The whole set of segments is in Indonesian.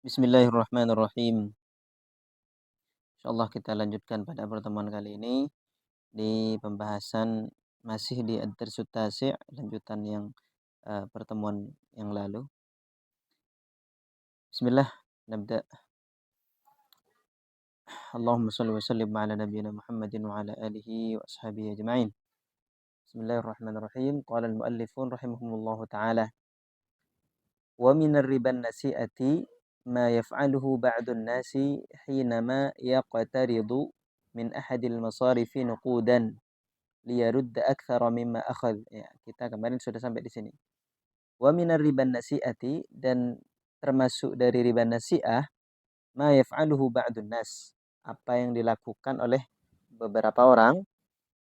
Bismillahirrahmanirrahim. Insyaallah kita lanjutkan pada pertemuan kali ini di pembahasan masih di Ad-Darsut Tasi', lanjutan yang pertemuan yang lalu. Bismillah, nabda. Allahumma shalli wa sallim ala nabiyyina Muhammadin wa ala alihi wa ashabihi ajma'in. Bismillahirrahmanirrahim. Qala al-muallifun rahimahumullahu ta'ala. Wa minar riban nasi'ati ma yaf'aluhu ba'dun nasi hinama yaqtaridu min ahadil masarifi nuqudan liyarudda aktsara mimma akhadh. Ya, kita kemarin sudah sampai di sini. Wa minar riban nasi'ati, dan termasuk dari riba nasi'ah, ma yaf'aluhu ba'dun nas, apa yang dilakukan oleh beberapa orang,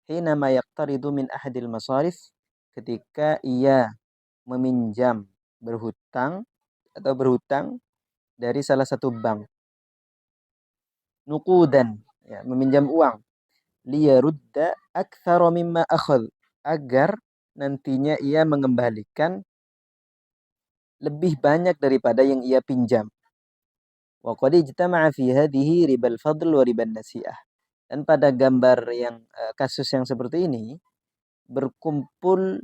hina ma yaqtaridu min ahadil masarif, ketika ia meminjam, berhutang atau berhutang dari salah satu bank. Nuqudan, ya, meminjam uang. Liyarudda aktsara mimma akhadh, agar nantinya ia mengembalikan lebih banyak daripada yang ia pinjam. Wa qad ijtama'a fi hadhihi ribal fadl wa riban nasi'ah. Dan pada gambar yang kasus yang seperti ini berkumpul,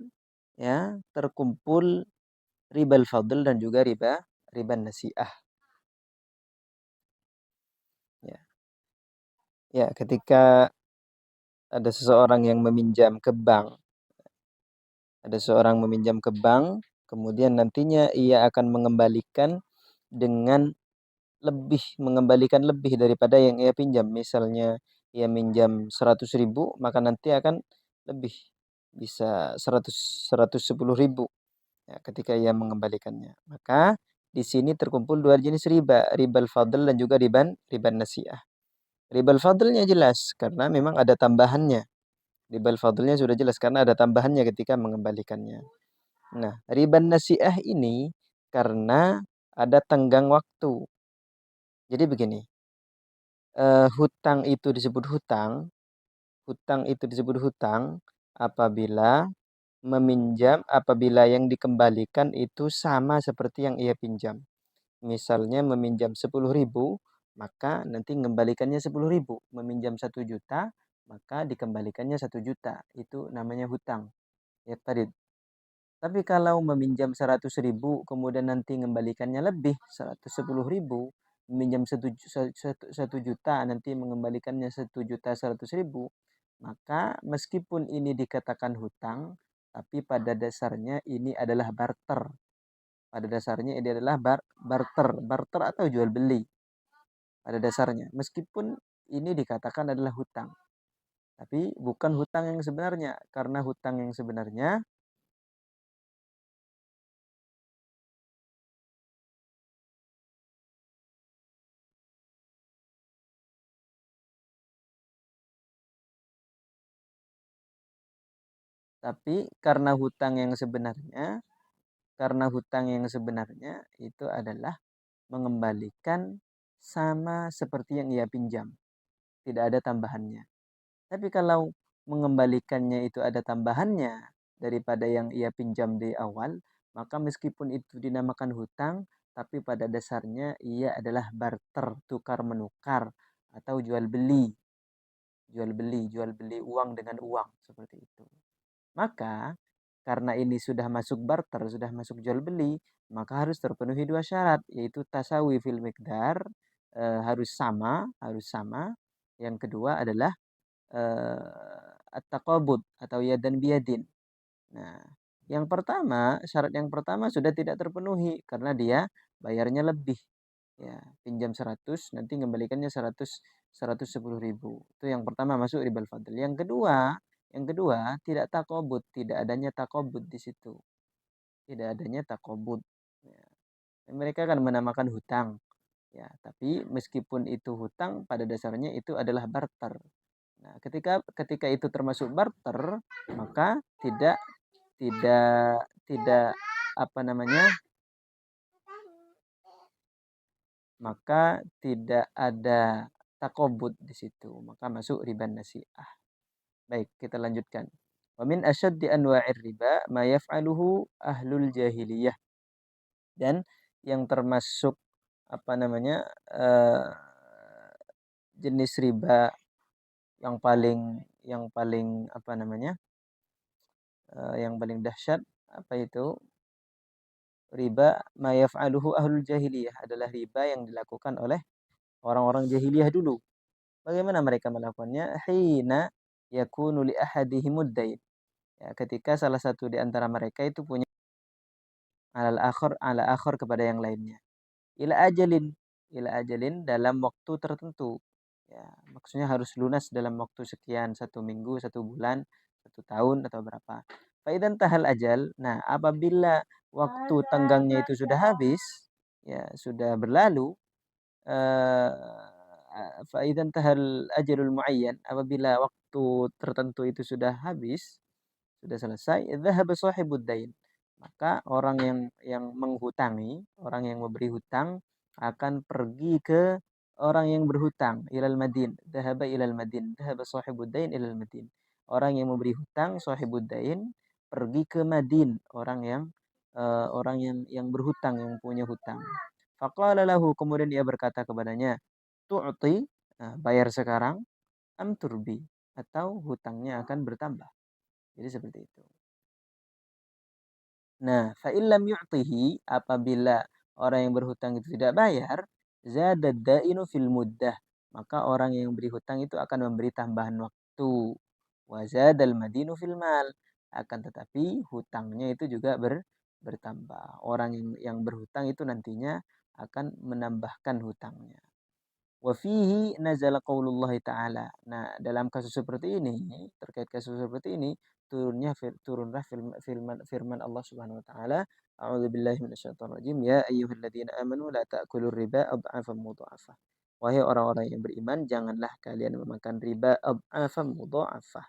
ya, terkumpul ribal fadl dan juga riban nasi'ah. Ya. Ya, ketika ada seseorang yang meminjam ke bank, kemudian nantinya ia akan mengembalikan lebih daripada yang ia pinjam. Misalnya ia minjam 100.000, maka nanti akan lebih, bisa 110.000 ya, ketika ia mengembalikannya. Maka di sini terkumpul dua jenis riba, ribal fadl dan juga riban nasi'ah. Ribal fadlnya jelas karena memang ada tambahannya. Ribal fadlnya sudah jelas karena ada tambahannya ketika mengembalikannya. Nah, riban nasi'ah ini karena ada tenggang waktu. Jadi begini, hutang itu disebut hutang apabila apabila yang dikembalikan itu sama seperti yang ia pinjam. Misalnya meminjam 10.000, maka nanti mengembalikannya 10.000. Meminjam 1 juta, maka dikembalikannya 1 juta. Itu namanya hutang. Ya tadi. Tapi kalau meminjam 100.000, kemudian nanti mengembalikannya lebih 110.000, meminjam 1 juta, nanti mengembalikannya 1.100.000, maka meskipun ini dikatakan hutang, tapi pada dasarnya ini adalah barter. Pada dasarnya ini adalah barter atau jual beli. Pada dasarnya, meskipun ini dikatakan adalah hutang, tapi bukan hutang yang sebenarnya, karena hutang yang sebenarnya karena hutang yang sebenarnya itu adalah mengembalikan sama seperti yang ia pinjam, tidak ada tambahannya. Tapi kalau mengembalikannya itu ada tambahannya daripada yang ia pinjam di awal, maka meskipun itu dinamakan hutang, tapi pada dasarnya ia adalah barter, tukar menukar, atau jual beli uang dengan uang, seperti itu. Maka karena ini sudah masuk barter, sudah masuk jual beli, maka harus terpenuhi dua syarat, yaitu tasawi fil miqdar, harus sama. Yang kedua adalah at-taqabud atau yadan biyadin. Nah, syarat yang pertama sudah tidak terpenuhi karena dia bayarnya lebih. Ya, pinjam 100, nanti kembalikannya 110.000. Itu yang pertama, masuk ribal fadl. Yang kedua tidak takobut, tidak adanya takobut di situ. Tidak adanya takobut. Ya. Mereka kan menamakan hutang. Ya, tapi meskipun itu hutang, pada dasarnya itu adalah barter. Nah, ketika itu termasuk barter, maka tidak tidak tidak apa namanya? Maka tidak ada takobut di situ. Maka masuk riba nasi'ah. Baik, kita lanjutkan. Wa min asyaddi anwa'ir riba ma yaf'aluhu ahlul jahiliyah. Dan yang termasuk apa namanya, eee, jenis riba yang paling apa namanya, yang paling dahsyat apa itu, riba ma yaf'aluhu ahlul jahiliyah, adalah riba yang dilakukan oleh orang-orang jahiliyah dulu. Bagaimana mereka melakukannya? Hina yakunu li ahadihimud dain. Ya, ketika salah satu di antara mereka itu punya ala akhar kepada yang lainnya. Ila ajalin, ila ajalin dalam waktu tertentu. Ya, maksudnya harus lunas dalam waktu sekian, 1 minggu, 1 bulan, 1 tahun atau berapa. Faidan tahal ajal. Nah, apabila waktu tenggangnya itu sudah habis, ya sudah berlalu, faidan tahal ajalul muayyan, apabila waktu tertentu itu sudah habis, sudah selesai, dhahaba sahibud dain. Maka orang yang menghutangi, orang yang memberi hutang akan pergi ke orang yang berhutang, ilal madin, dhahaba ilal madin, dhahaba sahibud dain ilal madin. Orang yang memberi hutang, sahibud dain, pergi ke Madin, orang yang berhutang, yang punya hutang. Faqala lahu, kemudian dia berkata kepadanya, tu'ti, bayar sekarang, am turbi, atau hutangnya akan bertambah. Jadi seperti itu. Nah, fa illam yu'tihi, apabila orang yang berhutang itu tidak bayar, zadad dainu fil muddah, maka orang yang beri hutang itu akan memberi tambahan waktu. Wa zadal madinu fil mal, akan tetapi hutangnya itu juga bertambah. Orang yang berhutang itu nantinya akan menambahkan hutangnya. Wa fihi nazala qaulullah ta'ala. Nah, dalam kasus seperti ini, terkait kasus seperti ini, turunlah firman Allah Subhanahu wa taala, a'udzubillahi minasyaitonir rajim, ya ayyuhalladzina amanu la ta'kulur riba adhafan mudha'afah. Wahai orang-orang yang beriman, janganlah kalian memakan riba adhafan mudha'afah,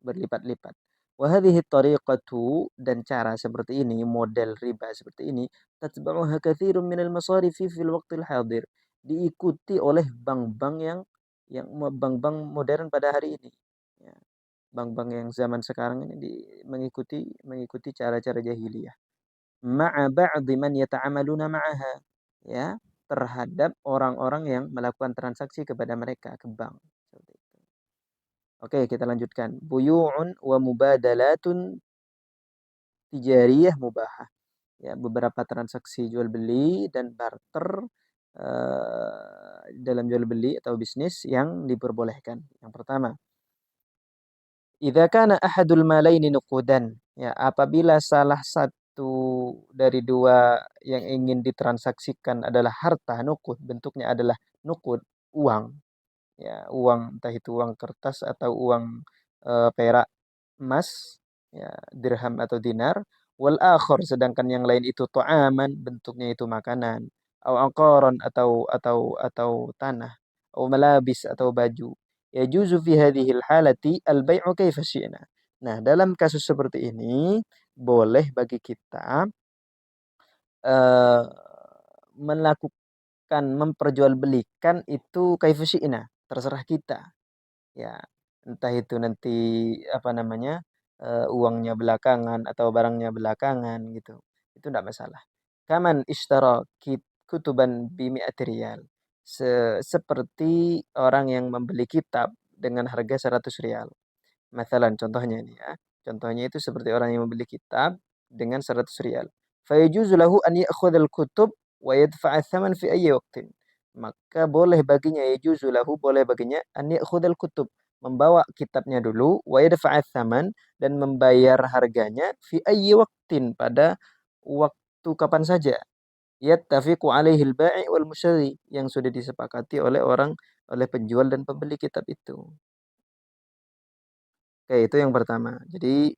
berlipat-lipat. Wa hadhihi tariqatu, dan cara seperti ini, model riba seperti ini, tatba'uha katsirun minal masarifi fil waqtil hadir, diikuti oleh bank-bank yang bank-bank modern pada hari ini. Ya, bank-bank yang zaman sekarang ini mengikuti cara-cara jahiliyah. Ma'a ba'dhi man yata'amaluna ma'aha, ya, terhadap orang-orang yang melakukan transaksi kepada mereka, ke bank. Oke, kita lanjutkan. Buyu'un wa mubadalatun tijariyah mubahah. Ya, beberapa transaksi jual beli dan barter dalam jual beli atau bisnis yang diperbolehkan. Yang pertama, idza kana ahadul malaini nuqudan. Ya, apabila salah satu dari dua yang ingin ditransaksikan adalah harta, nuqud, bentuknya adalah nuqud, uang. Ya, uang, entah itu uang kertas atau uang perak, emas, ya, dirham atau dinar. Wal akhir, sedangkan yang lain itu ta'aman, bentuknya itu makanan, au aqaran, atau tanah, au malabis, atau baju. Ya juzu fi hadhil halati al bai'u kaifa syi'na. Nah, dalam kasus seperti ini boleh bagi kita eh, melakukan, memperjualbelikan itu kaifa syi'na, terserah kita. Ya, entah itu nanti apa namanya, uangnya belakangan atau barangnya belakangan gitu. Itu enggak masalah. Kaman ishtara kutuban bimi'ati riyal. Seperti orang yang membeli kitab dengan harga 100 riyal. Mathalan, contohnya ini ya. Contohnya itu seperti orang yang membeli kitab dengan 100 riyal. Fayajuzu lahu an ya'khudhal kutub wa yadfa'a thaman fi ayyi waqtin. Maka boleh baginya, yajuzu lahu, boleh baginya, an ya'khudhal kutub, membawa kitabnya dulu, wa yadfa'a thaman, dan membayar harganya, fi ayyi waqtin, pada waktu kapan saja. Yattafiqu alaihi al-ba'i wal musyari, yang sudah disepakati oleh penjual dan pembeli kitab itu. Oke, itu yang pertama. Jadi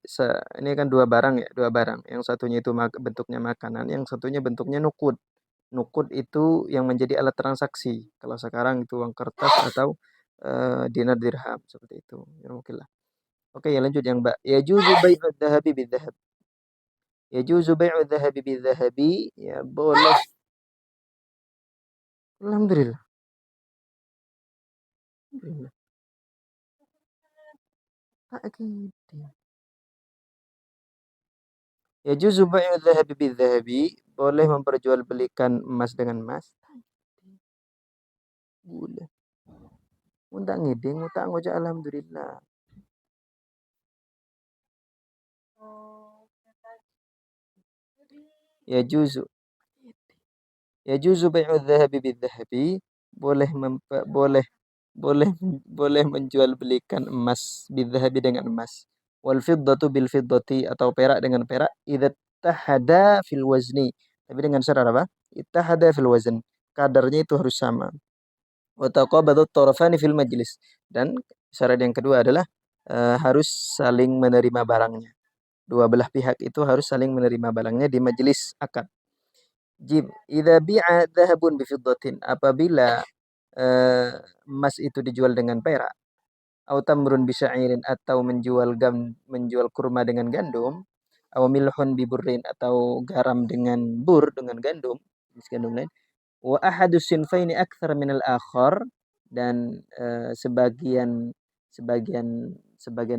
ini kan dua barang ya, dua barang. Yang satunya itu bentuknya makanan, yang satunya bentuknya nukud. Nukud itu yang menjadi alat transaksi. Kalau sekarang itu uang kertas atau dinar dirham seperti itu. Ya mungkin lah. Oke, ya lanjut yang Mbak. Ya juzu bai'u dzahabi bidzahab. Ya juzu bai'u dzahabi bidzahabi, ya boleh. Alhamdulillah. Alhamdulillah. Ya juzu bai'u dzahabi bidzahabi, boleh memperjualbelikan emas dengan emas? Boleh. Unta ngiding, unta ngoja alhamdulillah. Ya juzu. Ya juzu bai'u dhahabi bidhahabi. Boleh boleh boleh boleh menjual belikan emas bidhahabi dengan emas. Wal fiddatu bil fiddati atau perak dengan perak idza tahada fil wazni. Tapi dengan syarat apa? Ittahada fil wazn. Kadarnya itu harus sama. Wa taqabadu tarafani fil majlis. Dan syarat yang kedua adalah harus saling menerima barangnya. Dua belah pihak itu harus saling menerima barangnya di majelis akad. Jim, idza bi'a dhahabun bi fiddatin, apabila emas itu dijual dengan perak, au tamrun bi sya'irin atau menjual kurma dengan gandum, au milhun bi burrin atau garam dengan dengan gandum, jenis gandum lain, wa ahadu sinfaini akthar min al-akhar dan sebagian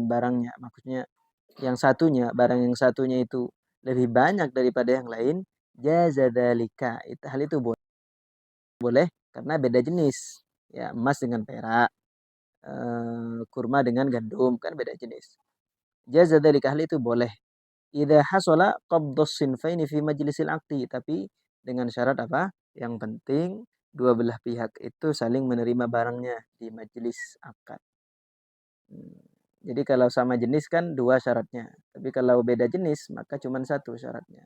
barangnya maksudnya barang yang satunya itu lebih banyak daripada yang lain, jaza dzalika. Hal itu boleh karena beda jenis. Ya, emas dengan perak, kurma dengan gandum kan beda jenis. Jaza dzalika, hal itu boleh. Idza hasala qabdus sinfaini fi majlisil aqdi, tapi dengan syarat apa? Yang penting dua belah pihak itu saling menerima barangnya di majelis akad. Jadi kalau sama jenis kan dua syaratnya. Tapi kalau beda jenis maka cuma satu syaratnya.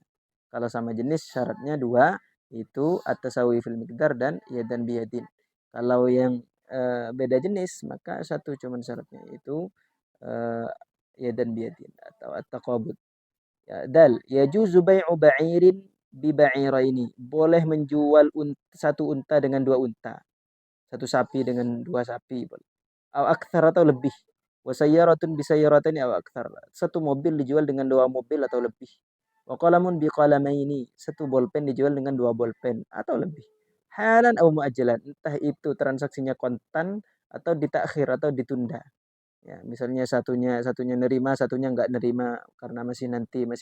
Kalau sama jenis syaratnya dua, itu at-tasawi fil miqdar dan yadan biyadin. Kalau yang beda jenis maka satu cuma syaratnya, itu uh, yadan biyadin atau at-taqabud. Ya, dal yajuzu bai'u ba'irin bi ba'iraini. Boleh menjual satu unta dengan dua unta. Satu sapi dengan dua sapi boleh. Au aktsar atau lebih. Wa sayyaratun bi sayyarataini aw aktsar. Satu mobil dijual dengan dua mobil atau lebih. Wa qalamun bi qalamaini. Satu bolpen dijual dengan dua bolpen atau lebih. Halan au muajjalan. Entah itu transaksinya kontan atau ditakhir atau ditunda. Ya, misalnya satunya satunya nerima, satunya enggak nerima karena masih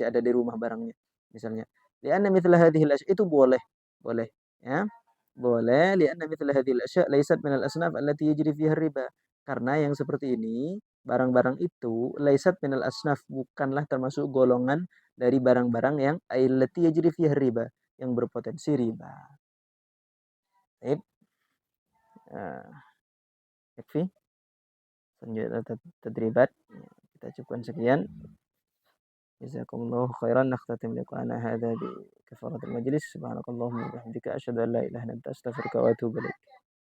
ada di rumah barangnya. Misalnya. Lianna mithla hadhil itu boleh. Boleh, ya. Boleh lianna mithla hadhil asya' laysat minal asnaf allati yajri fiha riba. Karena yang seperti ini, barang-barang itu laysat minal asnaf, bukanlah termasuk golongan dari barang-barang yang allati yajri fiha riba, yang berpotensi riba. Baik. Yakfi. Selanjutnya tadribat. Kita cukupkan sekian. Jazakumullahu khairan. Nakhtatim liqa'ana hadha bi kafaratul majlis. Subhanakallahumma wa bihamdika asyhadu an la ilaha illa anta astaghfiruka wa atubu ilaik.